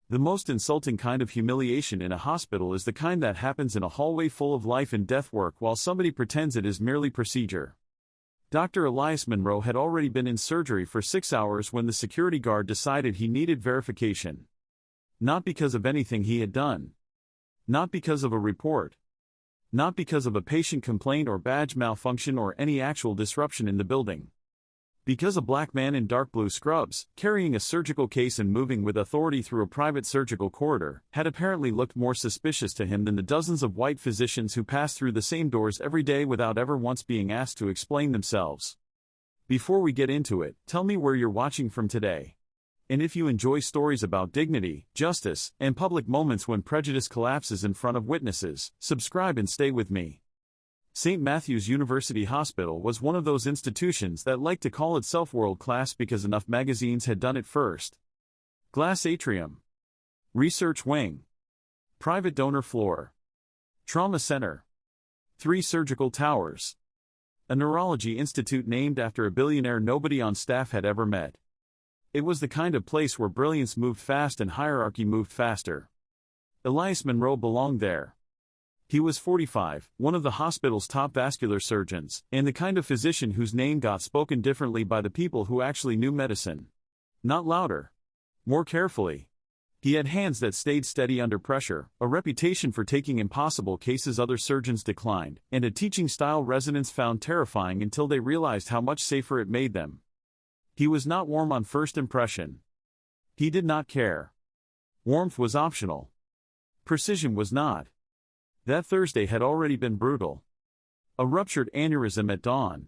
The most insulting kind of humiliation in a hospital is the kind that happens in a hallway full of life and death work while somebody pretends it is merely procedure. Dr. Elias Monroe had already been in surgery for 6 hours when the security guard decided he needed verification. Not because of anything he had done. Not because of a report. Not because of a patient complaint or badge malfunction or any actual disruption in the building. Because a black man in dark blue scrubs, carrying a surgical case and moving with authority through a private surgical corridor, had apparently looked more suspicious to him than the dozens of white physicians who pass through the same doors every day without ever once being asked to explain themselves. Before we get into it, tell me where you're watching from today. And if you enjoy stories about dignity, justice, and public moments when prejudice collapses in front of witnesses, subscribe and stay with me. St. Matthew's University Hospital was one of those institutions that liked to call itself world-class because enough magazines had done it first. Glass atrium. Research wing. Private donor floor. Trauma center. 3 surgical towers. A neurology institute named after a billionaire nobody on staff had ever met. It was the kind of place where brilliance moved fast and hierarchy moved faster. Elias Monroe belonged there. He was 45, one of the hospital's top vascular surgeons, and the kind of physician whose name got spoken differently by the people who actually knew medicine. Not louder. More carefully. He had hands that stayed steady under pressure, a reputation for taking impossible cases other surgeons declined, and a teaching style residents found terrifying until they realized how much safer it made them. He was not warm on first impression. He did not care. Warmth was optional. Precision was not. That Thursday had already been brutal. A ruptured aneurysm at dawn.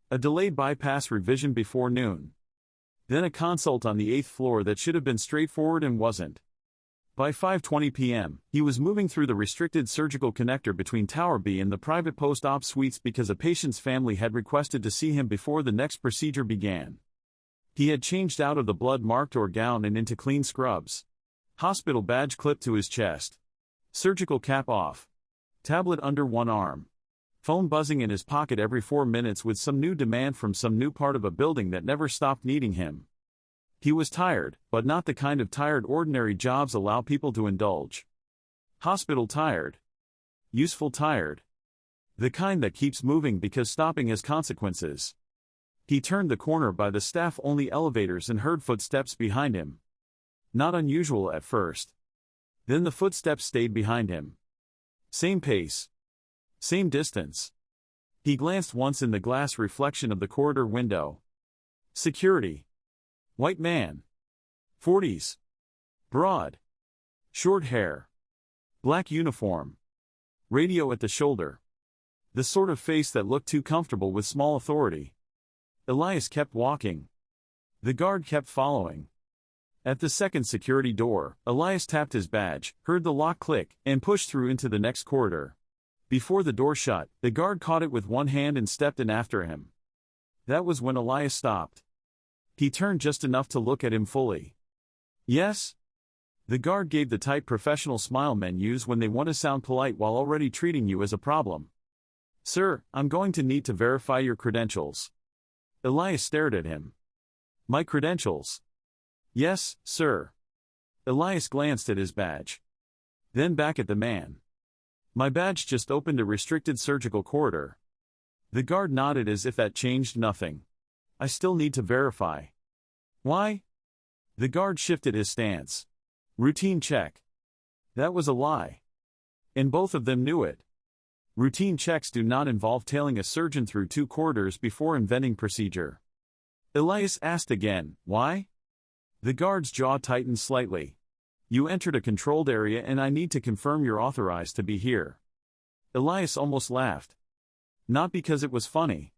A delayed bypass revision before noon. Then a consult on the 8th floor that should have been straightforward and wasn't. By 5:20 p.m., he was moving through the restricted surgical connector between Tower B and the private post-op suites because a patient's family had requested to see him before the next procedure began. He had changed out of the blood-marked or gown and into clean scrubs. Hospital badge clipped to his chest. Surgical cap off. Tablet under one arm. Phone buzzing in his pocket every 4 minutes with some new demand from some new part of a building that never stopped needing him. He was tired, but not the kind of tired ordinary jobs allow people to indulge. Hospital tired. Useful tired. The kind that keeps moving because stopping has consequences. He turned the corner by the staff-only elevators and heard footsteps behind him. Not unusual at first. Then the footsteps stayed behind him. Same pace. Same distance. He glanced once in the glass reflection of the corridor window. Security. White man. 40s. Broad. Short hair. Black uniform. Radio at the shoulder. The sort of face that looked too comfortable with small authority. Elias kept walking. The guard kept following. At the second security door, Elias tapped his badge, heard the lock click, and pushed through into the next corridor. Before the door shut, the guard caught it with one hand and stepped in after him. That was when Elias stopped. He turned just enough to look at him fully. Yes? The guard gave the tight professional smile men use when they want to sound polite while already treating you as a problem. Sir, I'm going to need to verify your credentials. Elias stared at him. My credentials? Yes, sir. Elias glanced at his badge. Then back at the man. My badge just opened a restricted surgical corridor. The guard nodded as if that changed nothing. I still need to verify. Why? The guard shifted his stance. Routine check. That was a lie. And both of them knew it. Routine checks do not involve tailing a surgeon through 2 corridors before inventing procedure. Elias asked again, why? The guard's jaw tightened slightly. You entered a controlled area and I need to confirm you're authorized to be here. Elias almost laughed. Not because it was funny.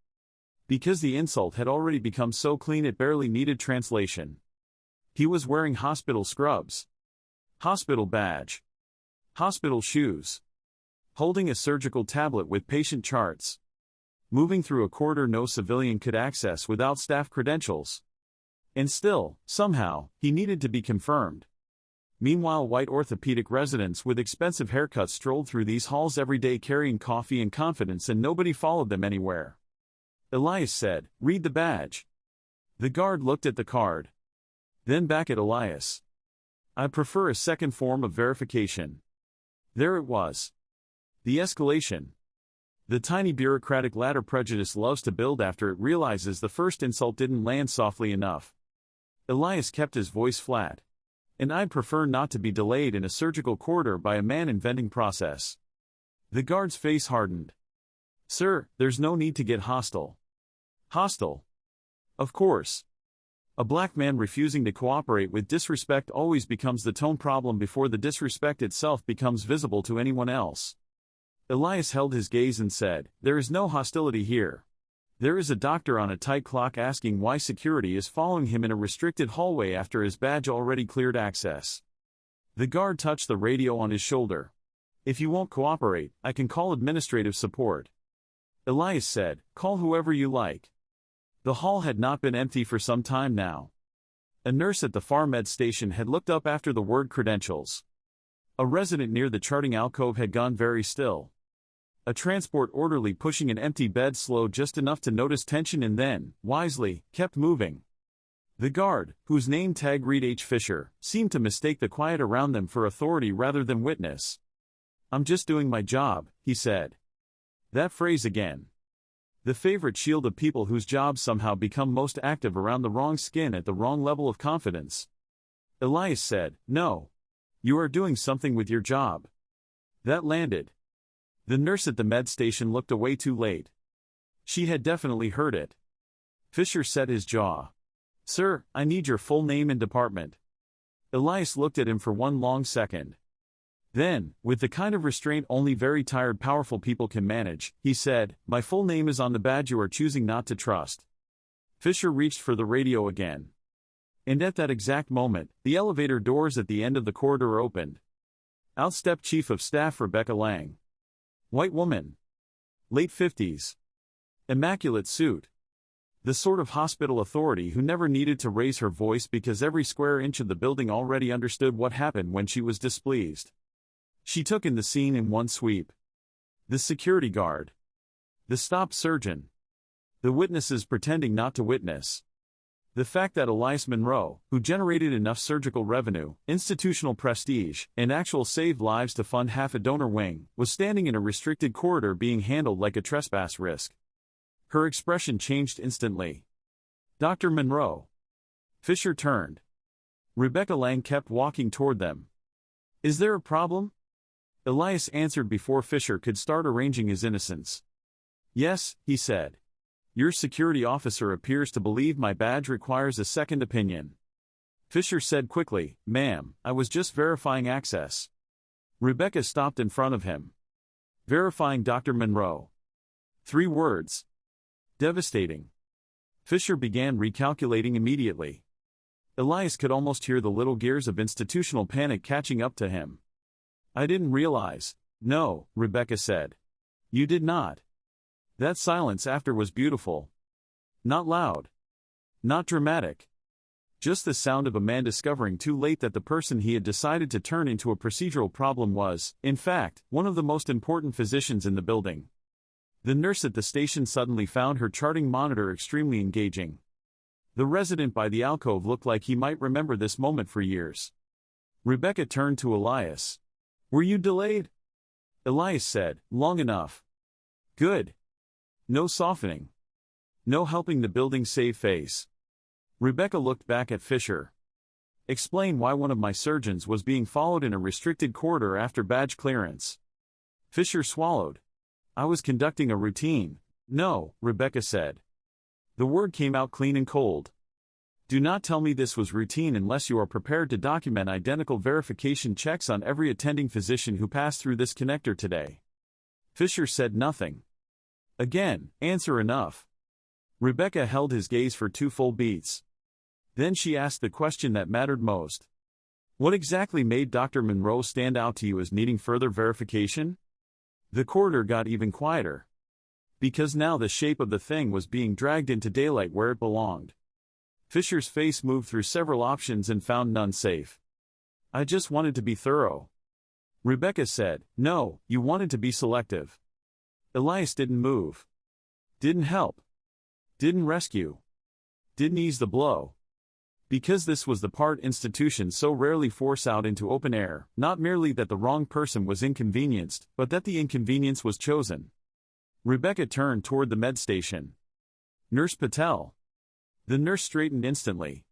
Because the insult had already become so clean it barely needed translation. He was wearing hospital scrubs. Hospital badge. Hospital shoes. Holding a surgical tablet with patient charts. Moving through a corridor no civilian could access without staff credentials. And still, somehow, he needed to be confirmed. Meanwhile, white orthopedic residents with expensive haircuts strolled through these halls every day carrying coffee and confidence and nobody followed them anywhere. Elias said, read the badge. The guard looked at the card. Then back at Elias. I prefer a second form of verification. There it was. The escalation. The tiny bureaucratic ladder prejudice loves to build after it realizes the first insult didn't land softly enough. Elias kept his voice flat. And I'd prefer not to be delayed in a surgical corridor by a man inventing process. The guard's face hardened. Sir, there's no need to get hostile. Hostile? Of course. A black man refusing to cooperate with disrespect always becomes the tone problem before the disrespect itself becomes visible to anyone else. Elias held his gaze and said, "There is no hostility here. There is a doctor on a tight clock asking why security is following him in a restricted hallway after his badge already cleared access." The guard touched the radio on his shoulder. "If you won't cooperate, I can call administrative support." Elias said, "Call whoever you like." The hall had not been empty for some time now. A nurse at the PharMed station had looked up after the word credentials. A resident near the charting alcove had gone very still. A transport orderly pushing an empty bed slowed just enough to notice tension and then, wisely, kept moving. The guard, whose name tag read H. Fisher, seemed to mistake the quiet around them for authority rather than witness. "I'm just doing my job," he said. That phrase again. The favorite shield of people whose jobs somehow become most active around the wrong skin at the wrong level of confidence. Elias said, "No. You are doing something with your job." That landed. The nurse at the med station looked away too late. She had definitely heard it. Fisher set his jaw. "Sir, I need your full name and department." Elias looked at him for one long second. Then, with the kind of restraint only very tired powerful people can manage, he said, "My full name is on the badge you are choosing not to trust." Fisher reached for the radio again. And at that exact moment, the elevator doors at the end of the corridor opened. Out stepped Chief of Staff Rebecca Lang. White woman. Late 50s. Immaculate suit. The sort of hospital authority who never needed to raise her voice because every square inch of the building already understood what happened when she was displeased. She took in the scene in one sweep. The security guard. The stopped surgeon. The witnesses pretending not to witness. The fact that Elias Monroe, who generated enough surgical revenue, institutional prestige, and actual saved lives to fund half a donor wing, was standing in a restricted corridor being handled like a trespass risk. Her expression changed instantly. "Dr. Monroe." Fisher turned. Rebecca Lang kept walking toward them. "Is there a problem?" Elias answered before Fisher could start arranging his innocence. "Yes," he said. "Your security officer appears to believe my badge requires a second opinion." Fisher said quickly, "Ma'am, I was just verifying access." Rebecca stopped in front of him. "Verifying Dr. Monroe." 3 words. Devastating. Fisher began recalculating immediately. Elias could almost hear the little gears of institutional panic catching up to him. "I didn't realize." "No," Rebecca said. "You did not." That silence after was beautiful. Not loud. Not dramatic. Just the sound of a man discovering too late that the person he had decided to turn into a procedural problem was, in fact, one of the most important physicians in the building. The nurse at the station suddenly found her charting monitor extremely engaging. The resident by the alcove looked like he might remember this moment for years. Rebecca turned to Elias. "Were you delayed?" Elias said, "Long enough." "Good. No softening. No helping the building save face." Rebecca looked back at Fisher. "Explain why one of my surgeons was being followed in a restricted corridor after badge clearance." Fisher swallowed. "I was conducting a routine." "No," Rebecca said. The word came out clean and cold. "Do not tell me this was routine unless you are prepared to document identical verification checks on every attending physician who passed through this connector today." Fisher said nothing. Again, answer enough. Rebecca held his gaze for 2 full beats. Then she asked the question that mattered most. "What exactly made Dr. Monroe stand out to you as needing further verification?" The corridor got even quieter. Because now the shape of the thing was being dragged into daylight where it belonged. Fisher's face moved through several options and found none safe. "I just wanted to be thorough." Rebecca said, "No, you wanted to be selective." Elias didn't move. Didn't help. Didn't rescue. Didn't ease the blow. Because this was the part institutions so rarely force out into open air, not merely that the wrong person was inconvenienced, but that the inconvenience was chosen. Rebecca turned toward the med station. "Nurse Patel." The nurse straightened instantly.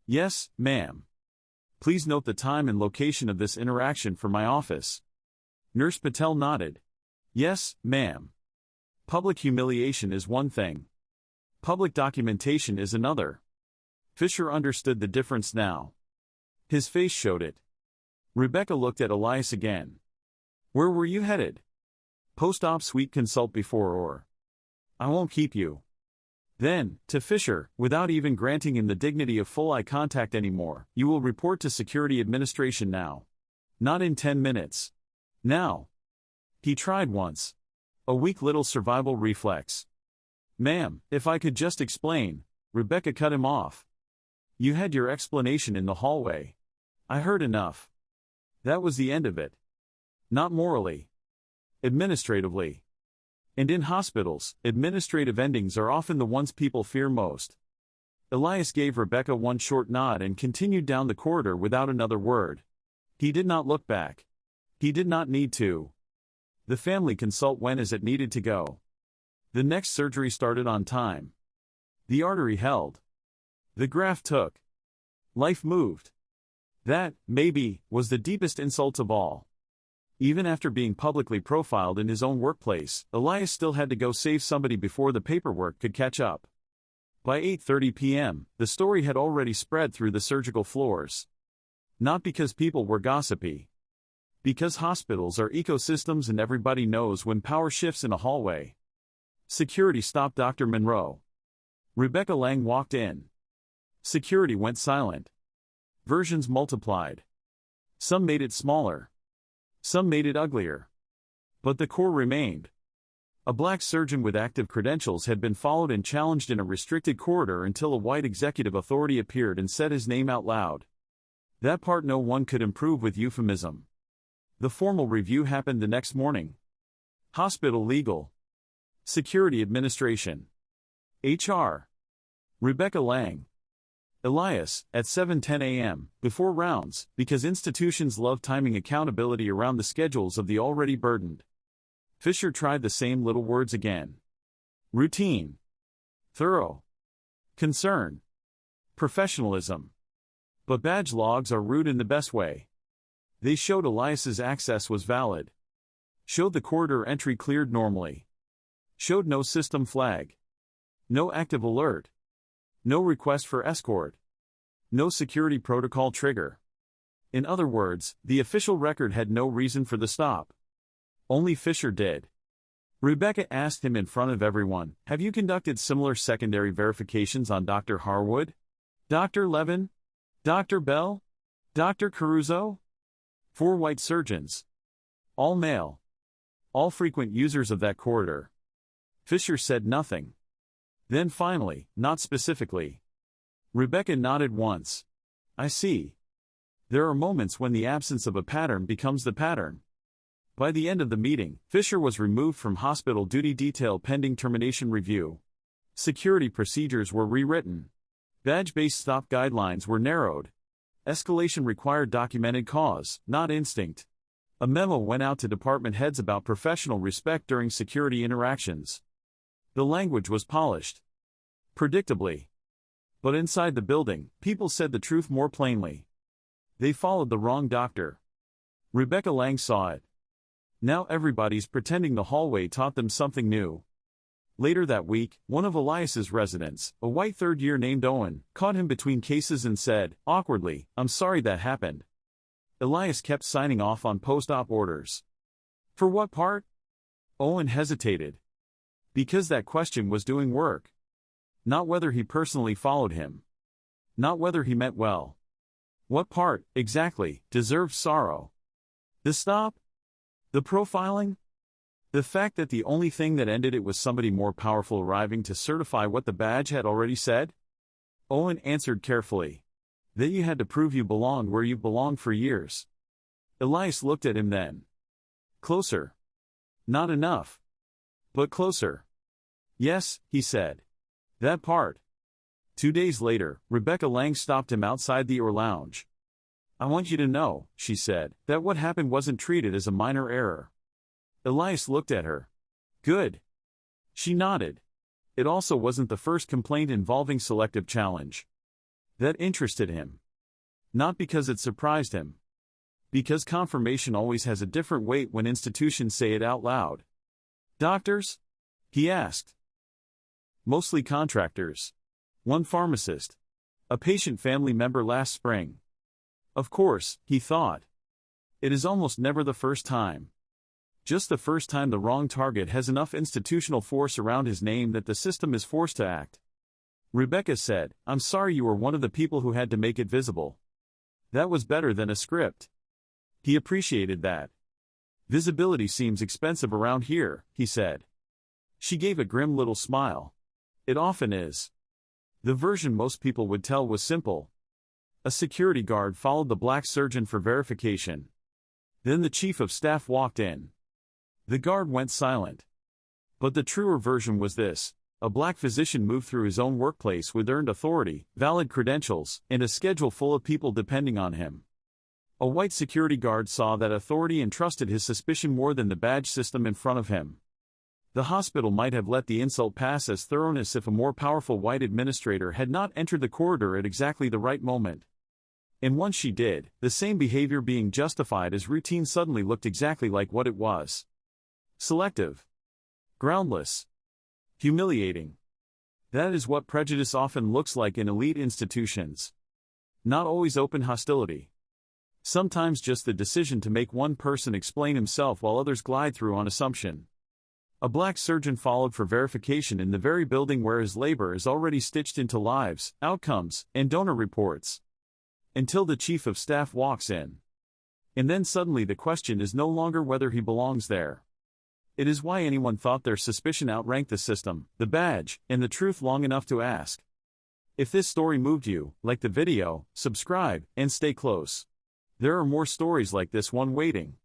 "Yes, ma'am. Please note the time and location of this interaction for my office." Nurse Patel nodded. "Yes, ma'am. Public humiliation is one thing. Public documentation is another." Fisher understood the difference now. His face showed it. Rebecca looked at Elias again. "Where were you headed?" "Post-op suite, consult before or I won't keep you." Then, to Fisher, without even granting him the dignity of full eye contact anymore, "You will report to Security Administration now. Not in 10 minutes. Now." He tried once. A weak little survival reflex. "Ma'am, if I could just explain," Rebecca cut him off. "You had your explanation in the hallway. I heard enough. That was the end of it. Not morally. Administratively. And in hospitals, administrative endings are often the ones people fear most." Elias gave Rebecca one short nod and continued down the corridor without another word. He did not look back. He did not need to. The family consult went as it needed to go. The next surgery started on time. The artery held. The graft took. Life moved. That, maybe, was the deepest insult of all. Even after being publicly profiled in his own workplace, Elias still had to go save somebody before the paperwork could catch up. By 8:30 p.m., the story had already spread through the surgical floors. Not because people were gossipy. Because hospitals are ecosystems and everybody knows when power shifts in a hallway. Security stopped Dr. Monroe. Rebecca Lang walked in. Security went silent. Versions multiplied. Some made it smaller. Some made it uglier. But the core remained. A black surgeon with active credentials had been followed and challenged in a restricted corridor until a white executive authority appeared and said his name out loud. That part no one could improve with euphemism. The formal review happened the next morning. Hospital legal. Security administration. HR. Rebecca Lang. Elias, at 7:10 a.m., before rounds, because institutions love timing accountability around the schedules of the already burdened. Fisher tried the same little words again. Routine. Thorough. Concern. Professionalism. But badge logs are rude in the best way. They showed Elias's access was valid. Showed the corridor entry cleared normally. Showed no system flag. No active alert. No request for escort. No security protocol trigger. In other words, the official record had no reason for the stop. Only Fisher did. Rebecca asked him in front of everyone, "Have you conducted similar secondary verifications on Dr. Harwood? Dr. Levin? Dr. Bell? Dr. Caruso?" 4 white surgeons. All male. All frequent users of that corridor. Fisher said nothing. Then finally, not specifically. Rebecca nodded once. "I see. There are moments when the absence of a pattern becomes the pattern." By the end of the meeting, Fisher was removed from hospital duty detail pending termination review. Security procedures were rewritten. Badge-based stop guidelines were narrowed. Escalation required documented cause, not instinct. A memo went out to department heads about professional respect during security interactions. The language was polished. Predictably. But inside the building, people said the truth more plainly. They followed the wrong doctor. Rebecca Lang saw it. Now everybody's pretending the hallway taught them something new. Later that week, one of Elias's residents, a white third-year named Owen, caught him between cases and said, awkwardly, "I'm sorry that happened." Elias kept signing off on post-op orders. For what part? Owen hesitated. Because that question was doing work. Not whether he personally followed him. Not whether he meant well. What part, exactly, deserved sorrow? The stop? The profiling? The fact that the only thing that ended it was somebody more powerful arriving to certify what the badge had already said? Owen answered carefully. That you had to prove you belonged where you belonged for years. Elias looked at him then. Closer. Not enough. But closer. Yes, he said. That part. 2 days later, Rebecca Lang stopped him outside the Or Lounge. "I want you to know," she said, "that what happened wasn't treated as a minor error." Elias looked at her. "Good." She nodded. It also wasn't the first complaint involving selective challenge. That interested him. Not because it surprised him. Because confirmation always has a different weight when institutions say it out loud. "Doctors?" he asked. "Mostly contractors. One pharmacist. A patient family member last spring." Of course, he thought. It is almost never the first time. Just the first time the wrong target has enough institutional force around his name that the system is forced to act. Rebecca said, "I'm sorry you were one of the people who had to make it visible." That was better than a script. He appreciated that. "Visibility seems expensive around here," he said. She gave a grim little smile. "It often is." The version most people would tell was simple. A security guard followed the black surgeon for verification. Then the chief of staff walked in. The guard went silent. But the truer version was this: a black physician moved through his own workplace with earned authority, valid credentials, and a schedule full of people depending on him. A white security guard saw that authority and trusted his suspicion more than the badge system in front of him. The hospital might have let the insult pass as thoroughness if a more powerful white administrator had not entered the corridor at exactly the right moment. And once she did, the same behavior being justified as routine suddenly looked exactly like what it was. Selective. Groundless. Humiliating. That is what prejudice often looks like in elite institutions. Not always open hostility. Sometimes just the decision to make one person explain himself while others glide through on assumption. A black surgeon followed for verification in the very building where his labor is already stitched into lives, outcomes, and donor reports. Until the chief of staff walks in. And then suddenly the question is no longer whether he belongs there. It is why anyone thought their suspicion outranked the system, the badge, and the truth long enough to ask. If this story moved you, like the video, subscribe, and stay close. There are more stories like this one waiting.